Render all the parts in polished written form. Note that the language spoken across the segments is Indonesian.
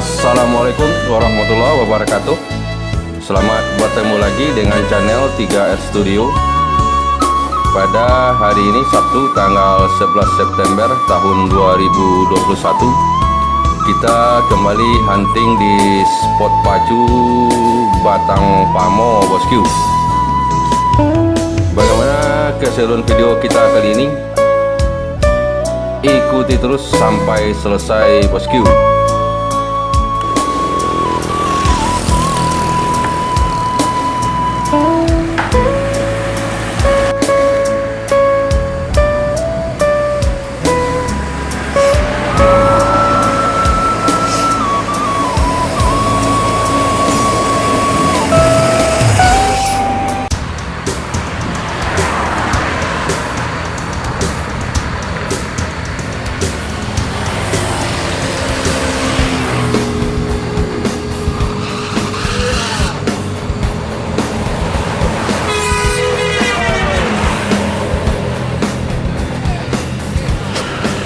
Assalamualaikum warahmatullahi wabarakatuh. Selamat bertemu lagi dengan channel 3R Studio. Pada hari ini Sabtu tanggal 11 September tahun 2021, kita kembali hunting di spot pacu Batang Pamo, bosku. Bagaimana keseruan video kita kali ini? Ikuti terus sampai selesai, bosku.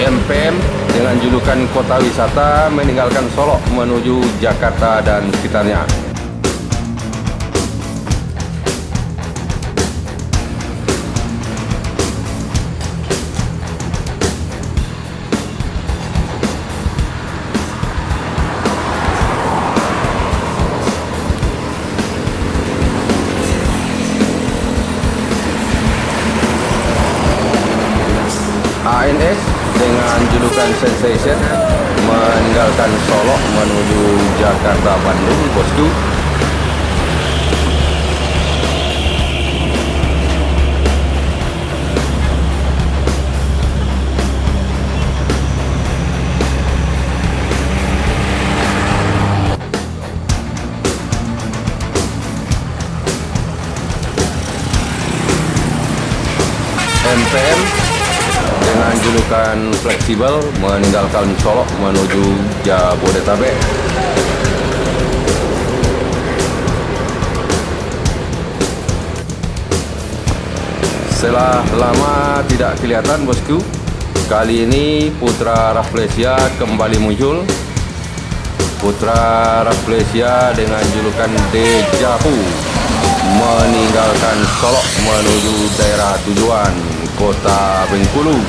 MPM dengan julukan kota wisata meninggalkan Solo menuju Jakarta dan sekitarnya. ANS dengan julukan Sensation meninggalkan Solo menuju Jakarta Bandung, bosku. MPM dengan julukan Fleksibel meninggalkan Solo menuju Jabodetabek. Setelah lama tidak kelihatan, bosku, kali ini Putra Rafflesia kembali muncul. Putra Rafflesia dengan julukan Dejavu meninggalkan Solo menuju daerah tujuan Kota Bengkulu.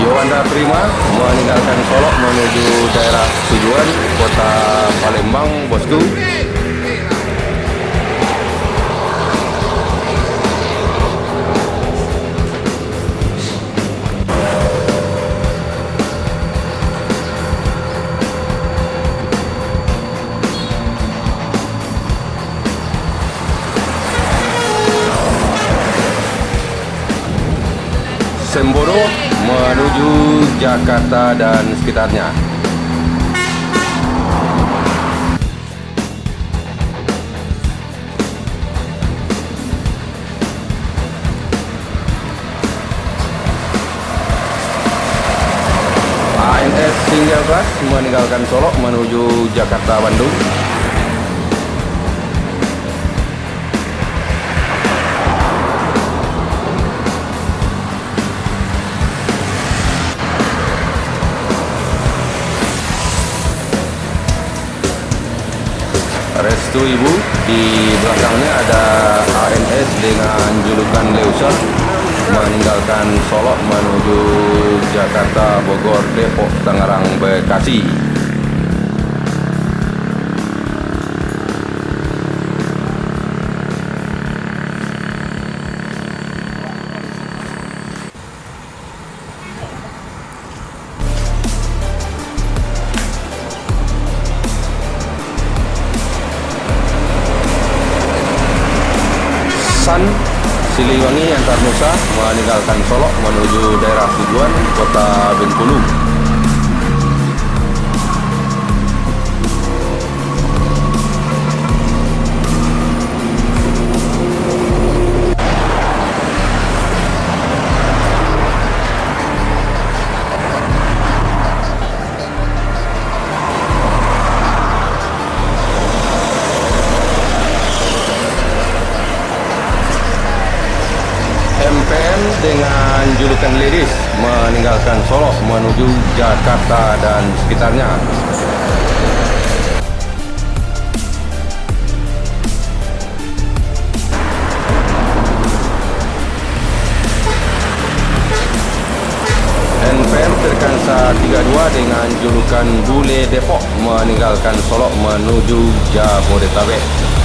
Yowanda Prima meninggalkan Solo menuju daerah tujuan Kota Palembang, bosku. Semboro menuju Jakarta dan sekitarnya. ANS Single Class meninggalkan Solo menuju Jakarta Bandung. Restu Ibu, di belakangnya ada ANS dengan julukan Leuser meninggalkan Solo menuju Jakarta, Bogor, Depok, Tangerang, Bekasi. San Siliwangi Antarnusa meninggalkan Solo menuju daerah tujuan Kota Bengkulu. meninggalkan Solo menuju Jakarta dan sekitarnya. NPM Terkansa 32 dengan julukan Bule Depok meninggalkan Solo menuju Jabodetabek.